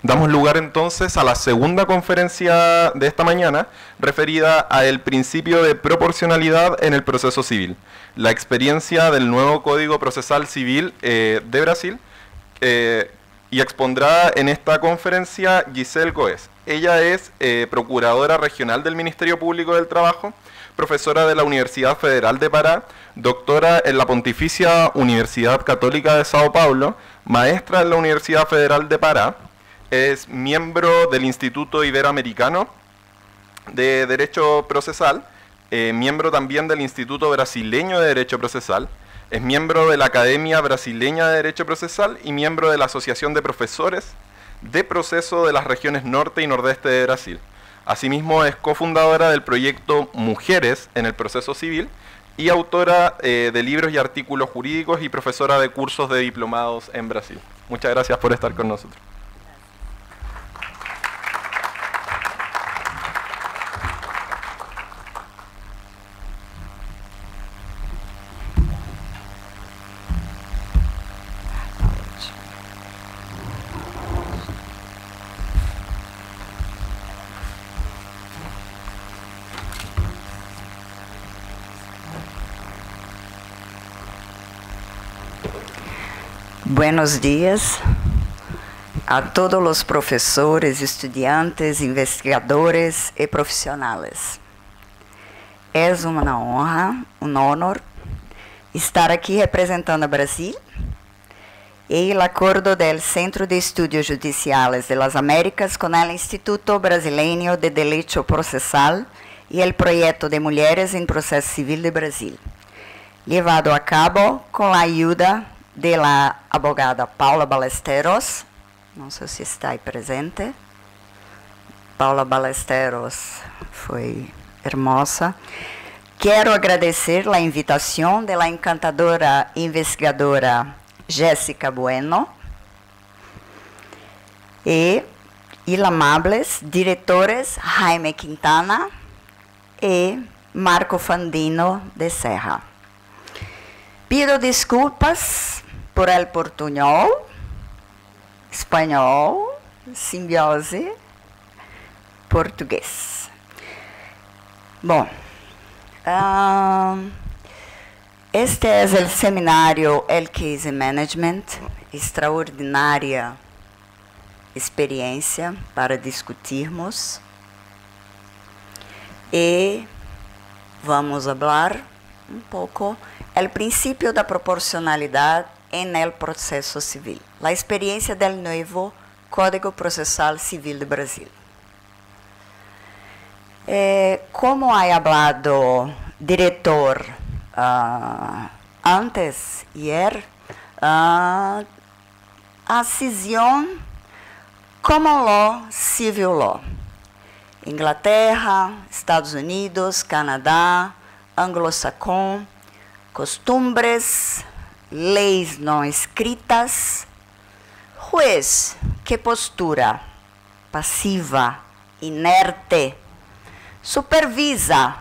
Damos lugar entonces a la segunda conferencia de esta mañana, referida al principio de proporcionalidad en el proceso civil, la experiencia del nuevo Código Procesal Civil de Brasil, y expondrá en esta conferencia Giselle Goes. Ella es procuradora regional del Ministerio Público del Trabajo, profesora de la Universidad Federal de Pará, doctora en la Pontificia Universidad Católica de Sao Paulo, maestra en la Universidad Federal de Pará, es miembro del Instituto Iberoamericano de Derecho Procesal, miembro también del Instituto Brasileño de Derecho Procesal, es miembro de la Academia Brasileña de Derecho Procesal y miembro de la Asociación de Profesores de Proceso de las regiones norte y nordeste de Brasil. Asimismo, es cofundadora del proyecto Mujeres en el Proceso Civil y autora de libros y artículos jurídicos y profesora de cursos de diplomados en Brasil. Muchas gracias por estar con nosotros. Buenos días a todos los profesores, estudiantes, investigadores y profesionales. Es una honra, un honor estar aquí representando a Brasil y el acuerdo del Centro de Estudios Judiciales de las Américas con el Instituto Brasileño de Derecho Procesal y el proyecto de Mujeres en Proceso Civil de Brasil, llevado a cabo con la ayuda de la abogada Paula Ballesteros, não sei se está aí presente. Paula Ballesteros foi hermosa. Quero agradecer a invitação da encantadora investigadora Jéssica Bueno e amables diretores Jaime Quintana e Marco Fandino de Serra. Pido desculpas por el portunhol, espanhol, simbiose, português. Bom, este é o seminário El Case Management, extraordinária experiência para discutirmos e vamos falar um pouco o princípio da proporcionalidade en el proceso civil, la experiencia del nuevo Código Procesal Civil de Brasil. Como ha hablado diretor antes, ayer, a cisão como law, civil law. Inglaterra, Estados Unidos, Canadá, anglosajón, costumbres, leis não escritas, juez, que postura passiva, inerte, supervisa,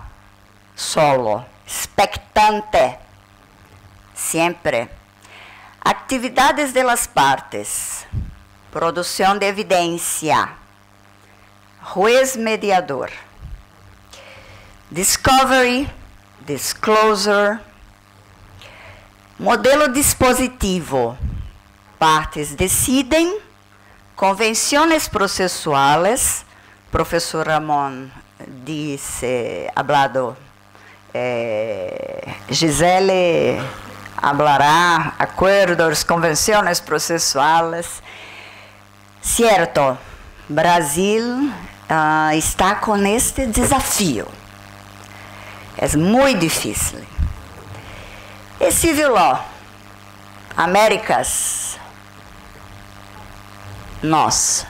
solo, expectante, sempre, atividades de las partes, produção de evidência, juez mediador, discovery, disclosure, modelo dispositivo, partes decidem, convenções processuais, professor Ramon disse, hablado, Gisele hablará, acordos, convenções processuais. Certo, Brasil está com este desafio. É muito difícil. E civil law, Américas, nossa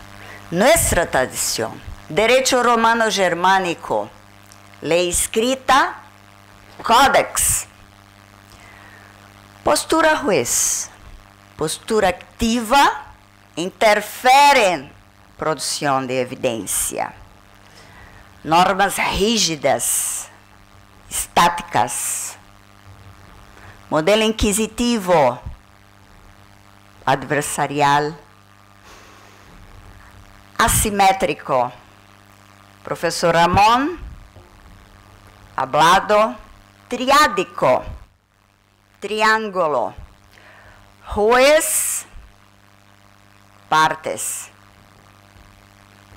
tradição, direito romano-germânico, lei escrita, códex, postura juez, postura ativa, interfere em produção de evidência, normas rígidas, estáticas, modelo inquisitivo, adversarial, asimétrico. Professor Ramon, hablado triádico, triângulo. Juez, partes.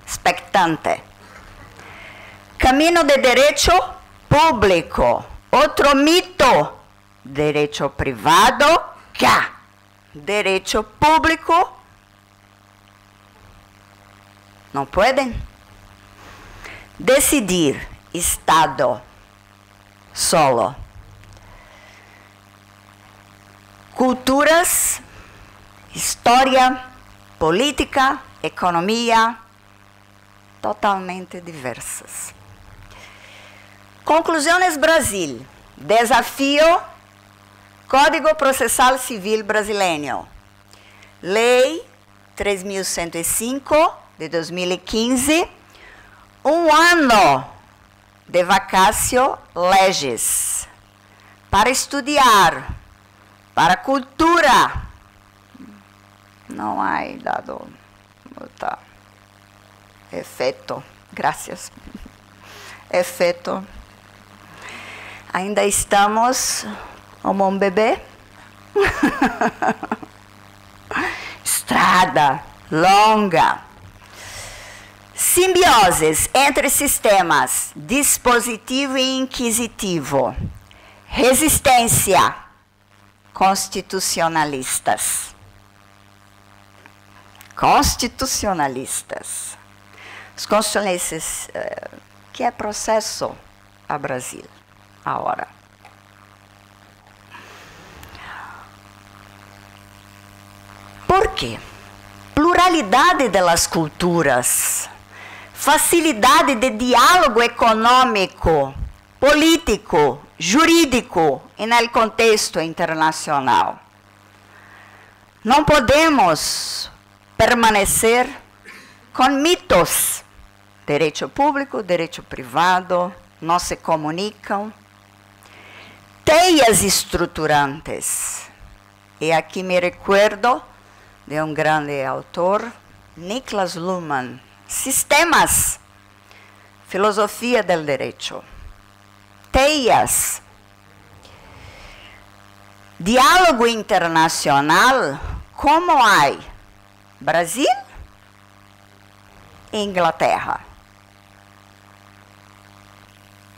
Expectante. Camino de derecho público. Otro mito. Derecho privado, cá. Derecho público. Não podem. Decidir, Estado, solo. Culturas, história, política, economia, totalmente diversas. Conclusões Brasil. Desafio, Código Processal Civil Brasileiro. Lei 3.105 de 2015. Um ano de vacatio legis. Para estudar, para cultura. Não há dado muita efeito. Graças. Efeito. Ainda estamos como um bebê. Estrada longa. Simbioses entre sistemas dispositivo e inquisitivo. Resistência. Constitucionalistas. Constitucionalistas. Os constitucionalistas, que é processo a Brasil, agora. Por quê? Pluralidade das culturas, facilidade de diálogo econômico, político, jurídico e no contexto internacional. Não podemos permanecer com mitos. Direito público, direito privado, não se comunicam. Teias estruturantes. E aqui me recuerdo de um grande autor, Niklas Luhmann. Sistemas. Filosofia del direito. Teias. Diálogo internacional, como há? Brasil e Inglaterra.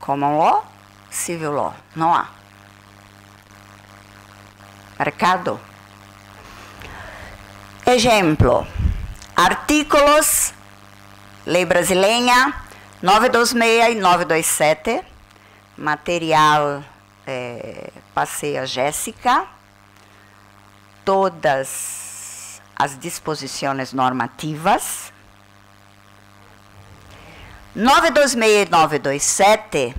Common law, civil law. Não há. Mercado. Exemplo. Artículos, Lei Brasileira 926 e 927. Material passei a Jéssica. Todas as disposições normativas. 926 e 927,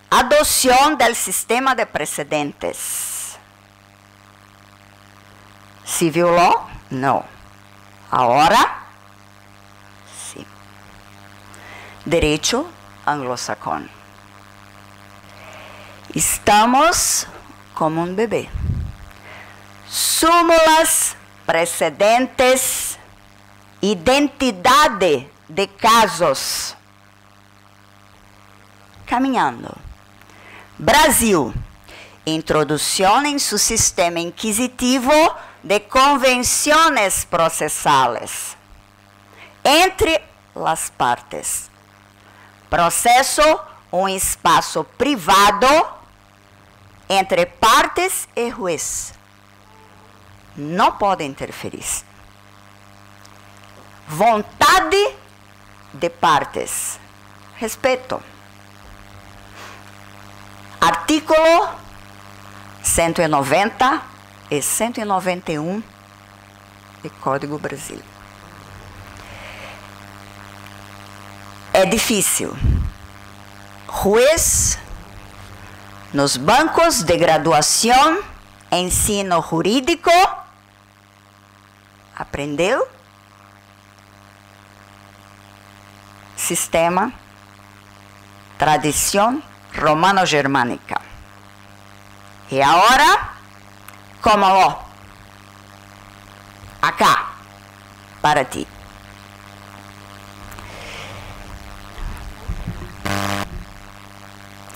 adoção do sistema de precedentes. Civil law? Não. Agora, sim. Direito anglosajón. Estamos como um bebê. Súmulas, precedentes, identidade de casos. Caminhando. Brasil. Introdução em seu sistema inquisitivo de convenções processales entre as partes. Processo, um espaço privado entre partes e juiz. Não pode interferir. Vontade de partes. Respeito. Artículo 190 e 191 do Código Brasil. É difícil. Juiz, nos bancos de graduação, ensino jurídico, aprendeu? Sistema, tradição romano-germânica. E agora, como acá, para ti.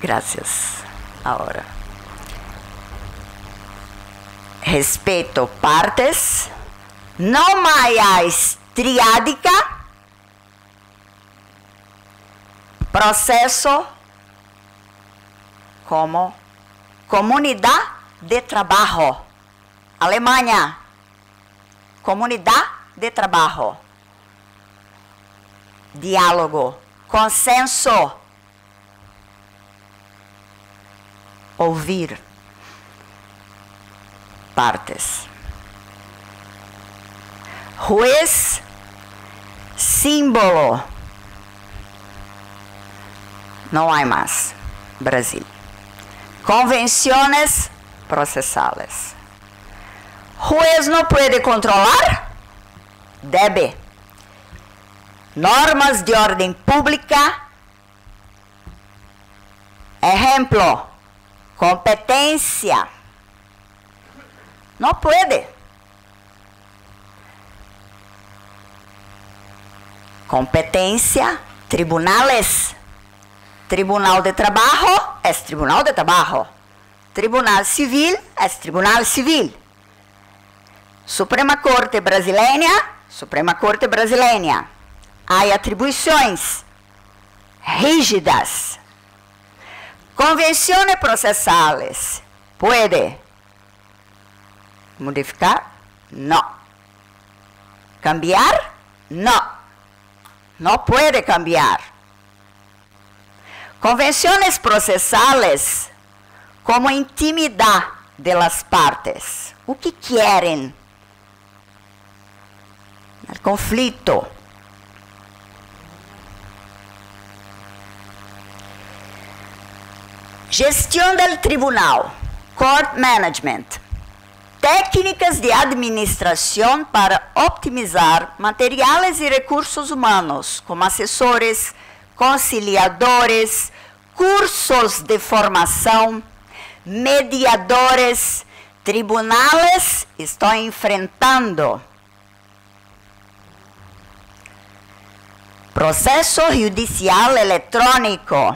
Gracias. Ahora. Respeto partes. Não mais triádica. Processo como comunidade de trabalho. Alemanha. Comunidade de trabalho. Diálogo. Consenso. Ouvir partes. Juez, símbolo. Não há mais. Brasil. Convenções processais. Juez não pode controlar? Deve. Normas de ordem pública. Exemplo. Competência. Não pode. Competência. Tribunales. Tribunal de Trabalho é Tribunal de Trabalho. Tribunal Civil é Tribunal Civil. Suprema Corte Brasileira, Suprema Corte Brasileira. Há atribuições rígidas. Convenções processais. Pode modificar? Não. Cambiar? Não. Não pode cambiar. Convenções processais como intimidade das partes. O que querem? O conflito. Gestão do tribunal. Court management. Técnicas de administração para optimizar materiais e recursos humanos, como assessores, conciliadores, cursos de formação, mediadores, tribunais estão enfrentando processo judicial eletrônico.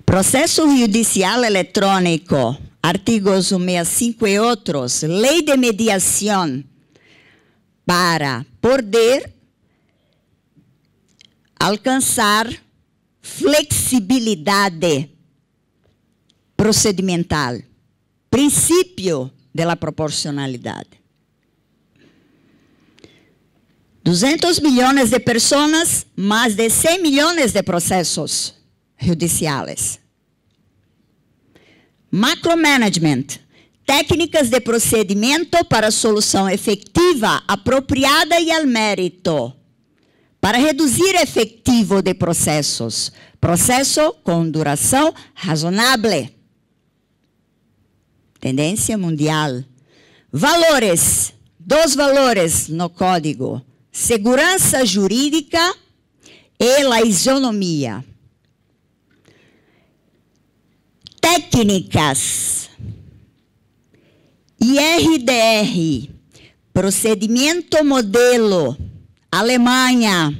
Processo judicial eletrônico, artigos 165 e outros, lei de mediação, para poder alcançar flexibilidade procedimental, princípio da proporcionalidade. 200 milhões de pessoas, mais de 100 milhões de processos judiciais. Macromanagement, técnicas de procedimento para solução efetiva, apropriada e ao mérito, para reduzir efetivo de processos. Processo com duração razonável. Tendência mundial. Valores, 2 valores no código: segurança jurídica e a isonomia. Técnicas. IRDR, procedimento modelo, Alemanha.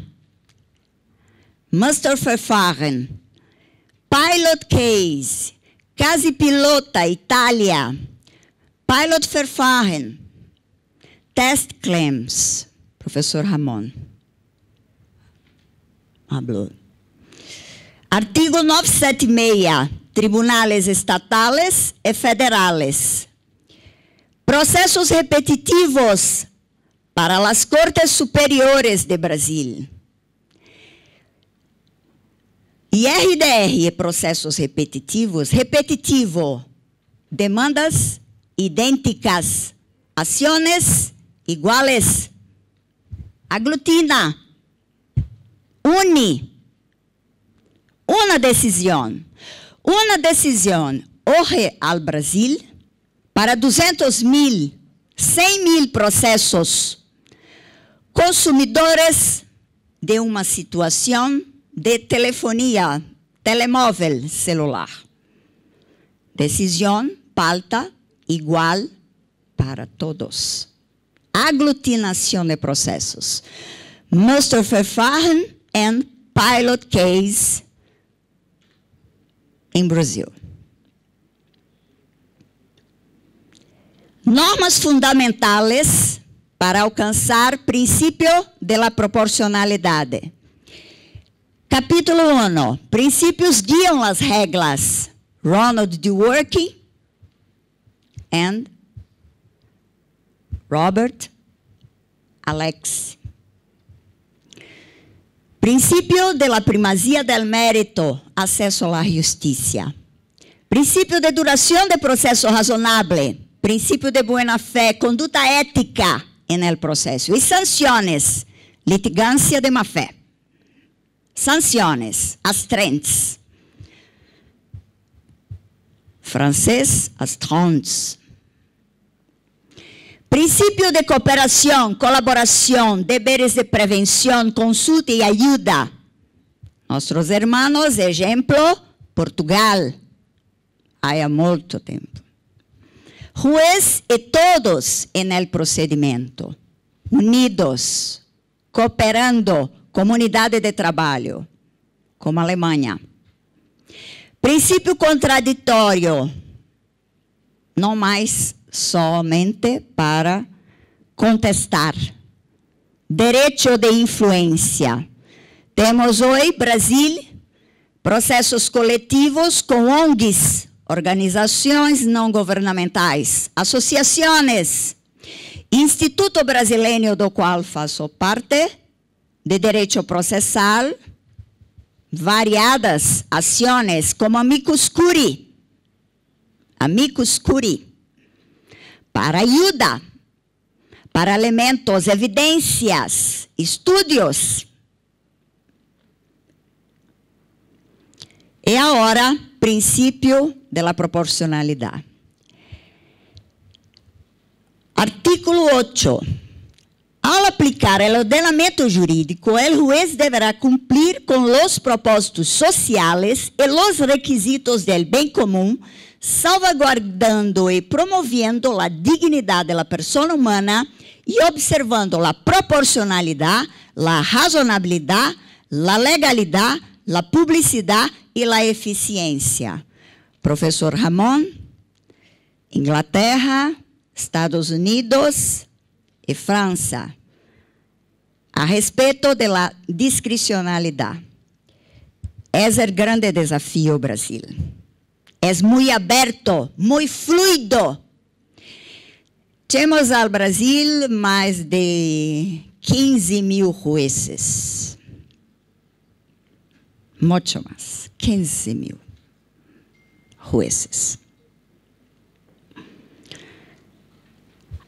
Musterverfahren, Pilot Case, Casi Pilota, Itália. Pilotverfahren, Test Claims, professor Ramon. Hablou. Artigo 976, tribunales estatais e federales. Processos repetitivos para as Cortes Superiores de Brasil. IRDR e processos repetitivos. Repetitivo, demandas idênticas, ações iguales. Aglutina, une, uma decisão. Uma decisão hoje ao Brasil para 200 mil, 100 mil processos consumidores de uma situação de telefonia, telemóvel celular. Decisão, pauta, igual para todos. Aglutinação de processos. Musterverfahren and pilot case em Brasil. Normas fundamentais para alcançar princípio de la proporcionalidade. Capítulo 1. Princípios guiam as regras. Ronald Dworkin and Robert Alex. Princípio de la primazia del mérito, acesso à justiça. Princípio de duração de processo razonável. Princípio de buena fé, conduta ética en el processo. E sanções, litigância de má fé. Sanções, astreinte. Francês, astreinte. Princípio de cooperação, colaboração, deveres de prevenção, consulta e ajuda. Nossos hermanos, exemplo, Portugal. Há muito tempo. Juez e todos en el procedimento. Unidos, cooperando, comunidade de trabalho, como a Alemanha. Princípio contraditório, não mais somente para contestar. Direito de influência. Temos hoje, Brasil, processos coletivos com ONGs, organizações não governamentais, associações, Instituto Brasileiro do qual faço parte, de direito processal, variadas ações como amicus curiae, para ajuda, para elementos, evidências, estudos. E agora, princípio da proporcionalidade. Artículo 8. Ao aplicar o ordenamento jurídico, o juez deverá cumprir com os propósitos sociais e os requisitos do bem comum, salvaguardando e promovendo a dignidade da pessoa humana e observando a proporcionalidade, a razonabilidade, a legalidade, a publicidade e a eficiência. Professor Ramon, Inglaterra, Estados Unidos e França, a respeito da discricionalidade. Esse é o grande desafio Brasil. É muito aberto, muito fluido. Temos ao Brasil mais de 15 mil juízes. Muito mais, 15 mil juízes.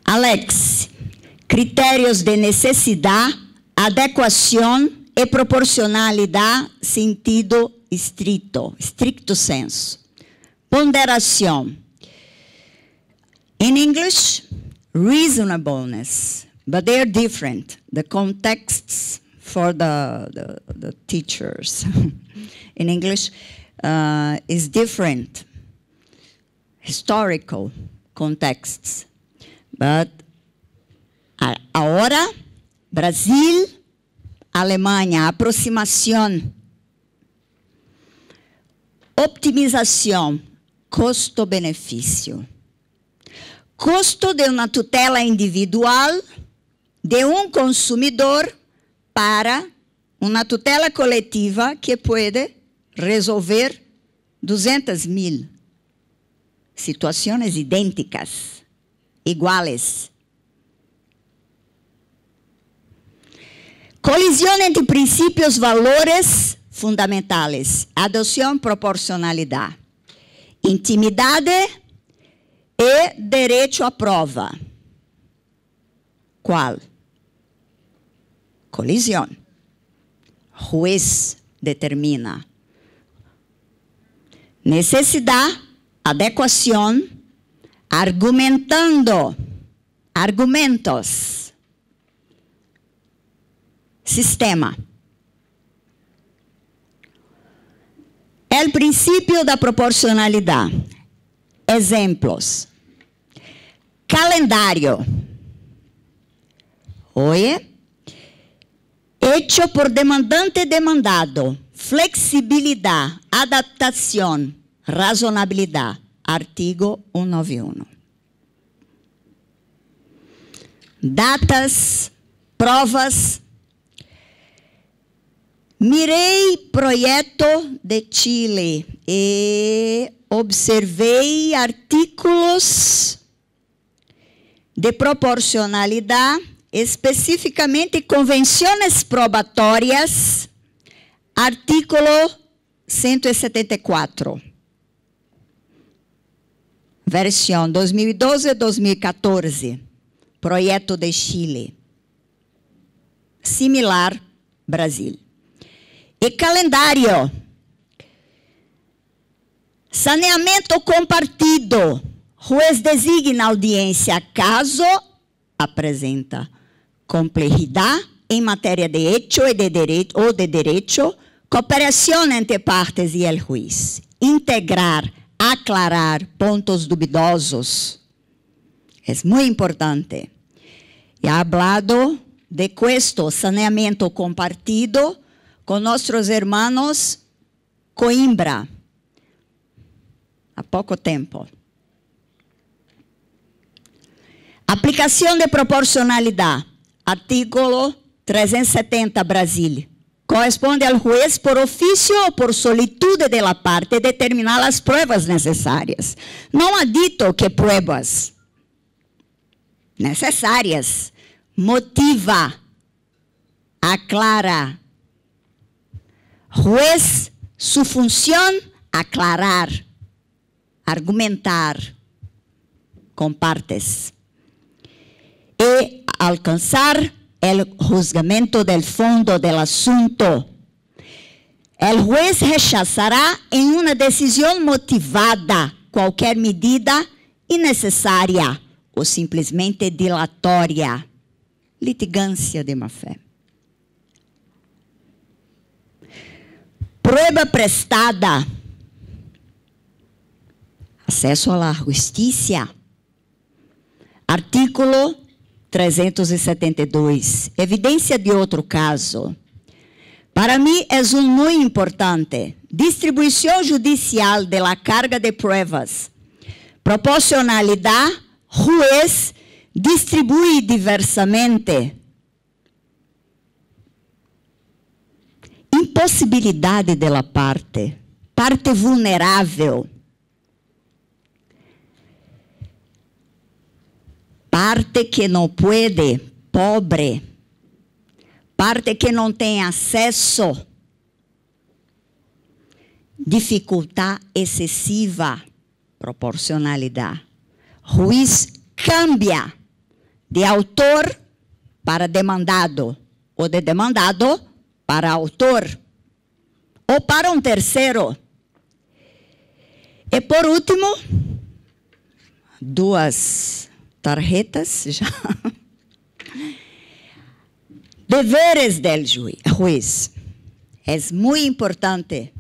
Alex, critérios de necessidade, adequação e proporcionalidade, sentido estrito, stricto sensu. Ponderação. In English, reasonableness, but they are different. The contexts for the teachers in English is different. Historical contexts. But agora, Brasil, Alemanha, aproximação, optimização, custo-benefício. Custo de uma tutela individual de um consumidor para uma tutela coletiva que pode resolver 200.000 situações idênticas, iguais. Colisão entre princípios, valores fundamentais, adoção, proporcionalidade, intimidade e direito à prova. Qual? Colisão. Juiz determina. Necessidade, adequação, argumentos. Sistema. É o princípio da proporcionalidade. Exemplos. Calendario. Oye. Hecho por demandante demandado. Flexibilidad, adaptación, razonabilidad. Artigo 191. Datas, provas. Mirei projeto de Chile e observei artículos de proporcionalidade, especificamente convenções probatórias, artículo 174. Versão 2012-2014. Projeto de Chile. Similar, Brasil. E calendário. Saneamento compartido. Juez designa audiência caso apresenta complexidade em matéria de hecho e de direito, cooperação entre partes e el juiz. Integrar, aclarar pontos duvidosos. É muito importante. E ha hablado de questo saneamento compartido com nossos irmãos Coimbra, há pouco tempo. Aplicação de proporcionalidade, artículo 370, Brasil. Corresponde ao juez por ofício ou por solitude de la parte determinar as pruebas necessárias. Não há dito que pruebas necessárias. Motiva, aclara. Juez, su función, aclarar, argumentar com partes e alcançar o juzgamento del fondo del asunto. El juez rechazará em uma decisão motivada qualquer medida innecessária ou simplesmente dilatória, litigância de má-fé. Prueba prestada, acesso à justiça, artículo 372, evidência de outro caso. Para mim é muito importante, distribuição judicial de la carga de pruebas, proporcionalidade, juez distribui diversamente. Impossibilidade de la parte vulnerável, parte que não pode, pobre, parte que não tem acesso, dificuldade excessiva, proporcionalidade. Juiz cambia de autor para demandado, ou de demandado para autor, ou para um terceiro. E por último, duas tarjetas já. Deveres del juiz. É muito importante.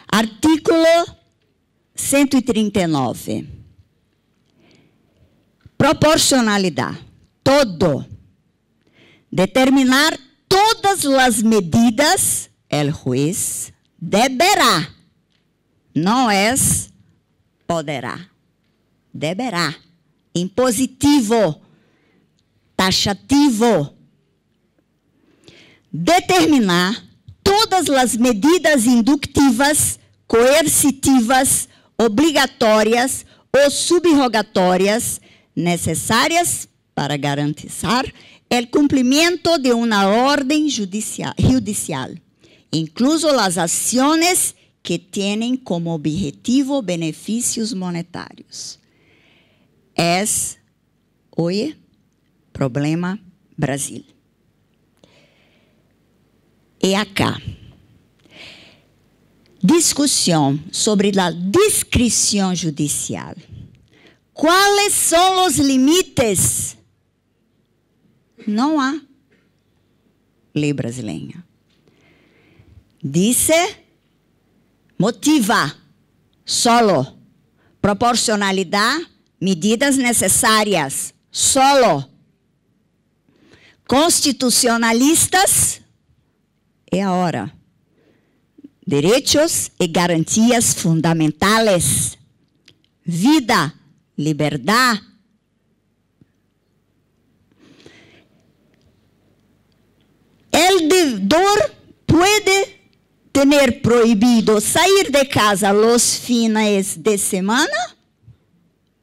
Artículo 139. Proporcionalidade. Todo. Determinar todas as medidas, el juiz deberá. Não é poderá. Deberá. Impositivo. Taxativo. Determinar todas as medidas inductivas, coercitivas, obrigatórias ou subrogatórias necessárias para garantizar o cumprimento de uma ordem judicial, incluso as ações que têm como objetivo benefícios monetários. É, hoje, problema Brasil. E acá, discussão sobre a discrição judicial. Quais são os limites? Não há lei brasileira. Dice, motiva, solo, proporcionalidade, medidas necessárias, solo. Constitucionalistas, é a hora. Direitos e garantias fundamentais. Vida, liberdade. El deudor puede tener prohibido sair de casa los fines de semana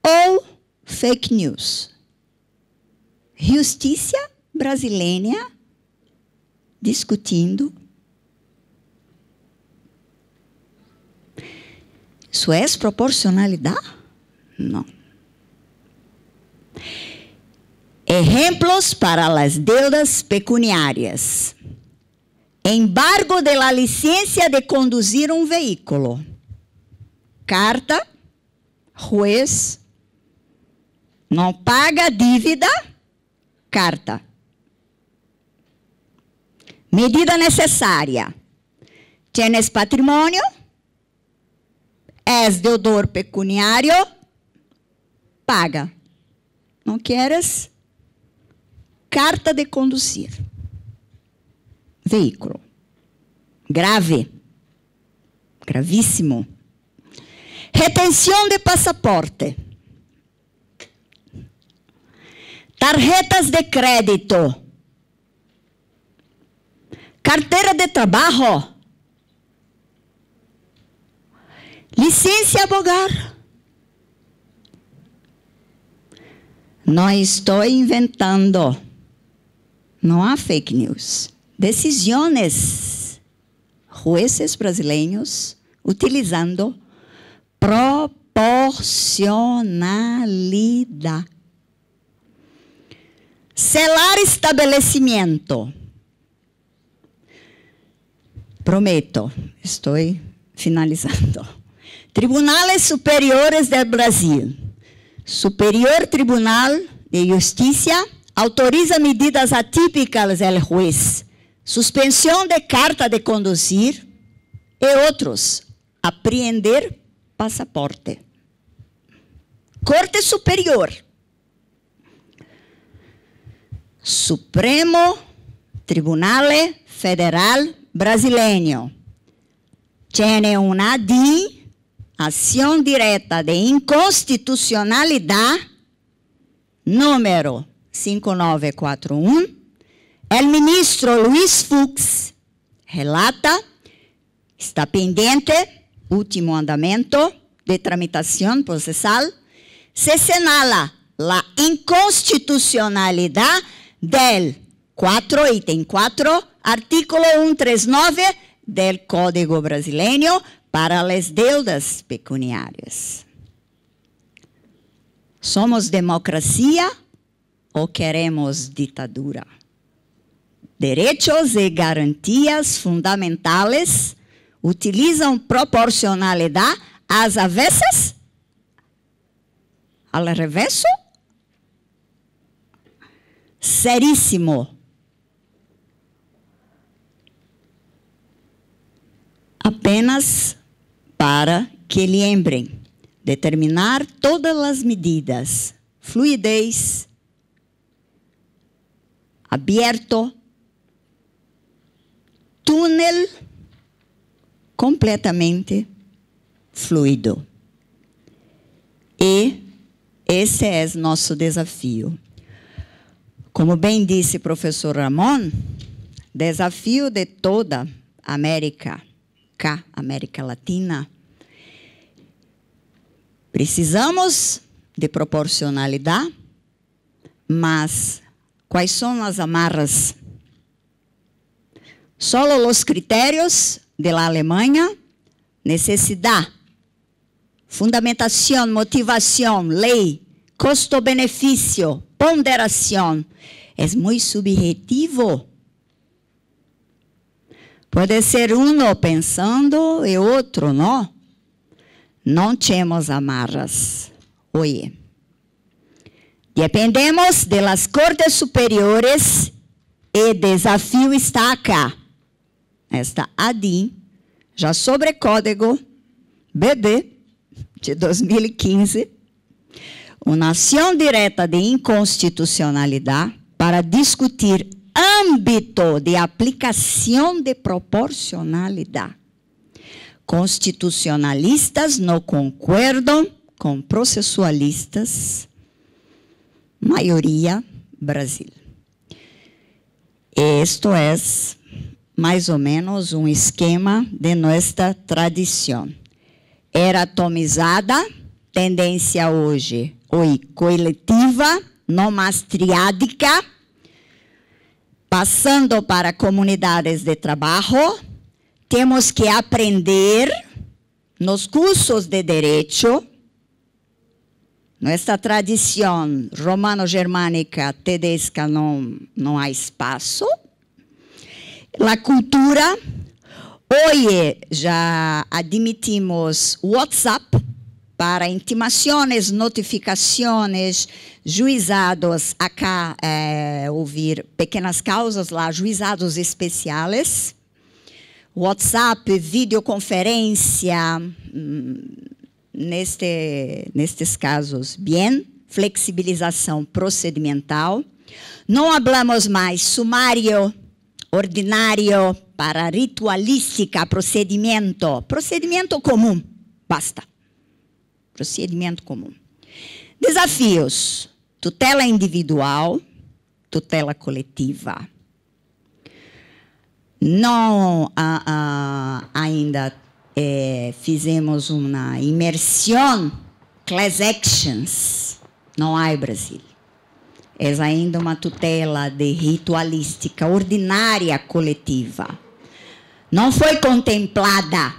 ou fake news. Justiça brasileira discutindo. Isso é proporcionalidade? Não. Exemplos para as deudas pecuniárias. Embargo de la licencia de conduzir um veículo. Carta, juez, não paga dívida, carta. Medida necessária. Tienes patrimônio, és deudor pecuniário, paga. Não queres? Carta de conduzir. Veículo. Grave. Gravíssimo. Retenção de passaporte. Tarjetas de crédito. Carteira de trabalho. Licença abogar. Não estou inventando. Não há fake news. Decisões. Jueces brasileiros utilizando proporcionalidade. Selar estabelecimento. Prometo, estou finalizando. Tribunais Superiores do Brasil. Superior Tribunal de Justiça autoriza medidas atípicas del juez, suspensão de carta de conduzir e outros, apreender passaporte. Corte Superior. Supremo Tribunal Federal Brasileiro. Tiene una ADI, ação direta de inconstitucionalidade, número 5941, o ministro Luiz Fux relata, está pendente, último andamento de tramitação processal, se señala a inconstitucionalidade del item 4, artículo 139 del Código Brasileiro para as deudas pecuniárias. Somos democracia ou queremos ditadura? Direitos e garantias fundamentais utilizam proporcionalidade às avessas? Al reverso? Seríssimo. Apenas para que lembrem, determinar todas as medidas, fluidez, aberto, túnel completamente fluido. E esse é nosso desafio. Como bem disse o professor Ramon, desafio de toda a América Latina. Precisamos de proporcionalidade, mas quais são as amarras? Solo os critérios de la Alemanha, necessidade, fundamentação, motivação, lei, custo-benefício, ponderação. É muito subjetivo. Pode ser um pensando e outro não. Não temos amarras. Oye. Dependemos das cortes superiores e desafio está acá. Esta ADI, já sobre código BB de 2015, uma ação direta de inconstitucionalidade para discutir âmbito de aplicação de proporcionalidade. Constitucionalistas não concordam com processualistas, maioria Brasil. Esto é mais ou menos um esquema de nossa tradição. Era atomizada, tendência hoje coletiva, não mais triádica, passando para comunidades de trabalho. Temos que aprender nos cursos de direito, nossa tradição romano-germânica, tedesca, não há espaço. A cultura, hoje já admitimos WhatsApp para intimações, notificações, juizados, acá ouvir pequenas causas lá, juizados especiais. WhatsApp, videoconferência, nestes casos, bem, flexibilização procedimental. Não falamos mais sumário, ordinário, para ritualística, procedimento comum, basta. Procedimento comum. Desafios: tutela individual, tutela coletiva. Não ainda fizemos uma imersão, class actions, não há em Brasil. É ainda uma tutela de ritualística ordinária coletiva. Não foi contemplada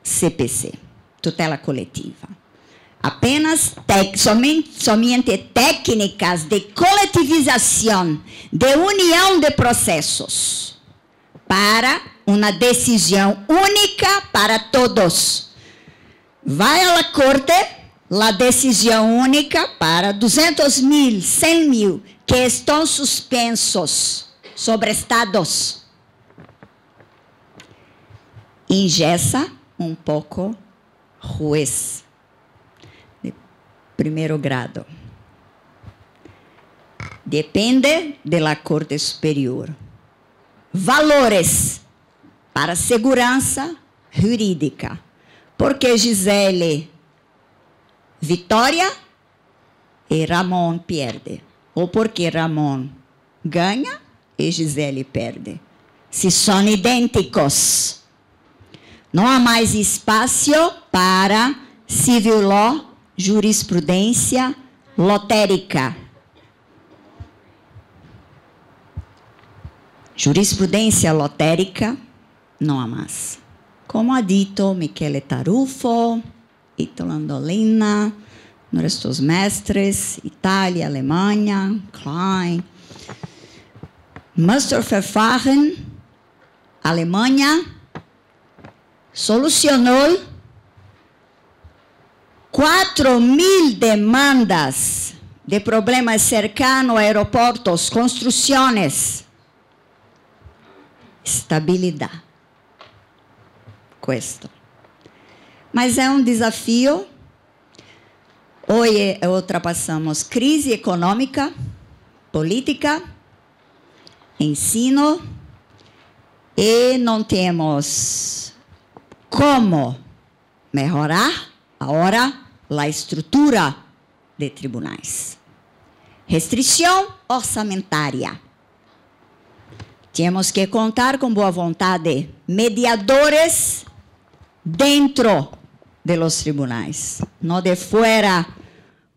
CPC, tutela coletiva. Apenas somente técnicas de coletivização, de união de processos, para uma decisão única para todos. Vai à corte, a decisão única para 200.000, 100.000 que estão suspensos, sobrestados. Engessa um pouco juiz de primeiro grado. Depende da Corte Superior. Valores para segurança jurídica. Porque Gisele vitória e Ramon perde. Ou porque Ramon ganha e Gisele perde. Se são idênticos. Não há mais espaço para civil law, jurisprudência lotérica. Jurisprudência lotérica não há mais. Como ha dito Michele Tarufo, Ito Landolina, nossos mestres, Itália, Alemanha, Klein, Musterverfahren, Alemanha, solucionou 4.000 demandas de problemas cercanos a aeroportos, construções. Estabilidade. Questo. Mas é um desafio. Hoje ultrapassamos crise econômica, política, ensino, e não temos como melhorar agora a estrutura de tribunais. Restrição orçamentária. Temos que contar com boa vontade, mediadores dentro de los tribunais, não de fora,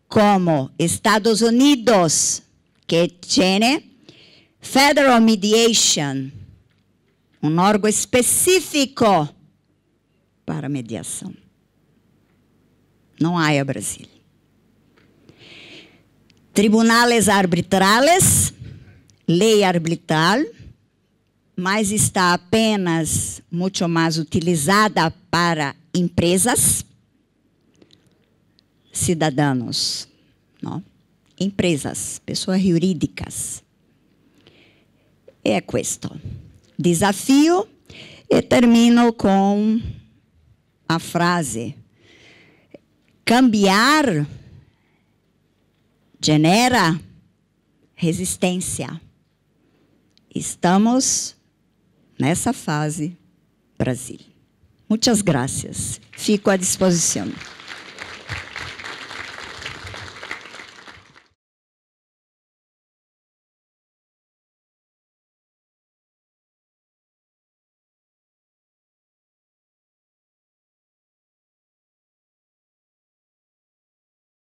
como Estados Unidos, que tem Federal Mediation, um órgão específico para mediação. Não há em Brasil. Tribunales arbitrales, lei arbitral, mas está apenas muito mais utilizada para empresas, cidadãos, não? Empresas, pessoas jurídicas. É questo. Desafio, e termino com a frase: cambiar genera resistência. Estamos nessa fase, Brasil. Muitas graças. Fico à disposição.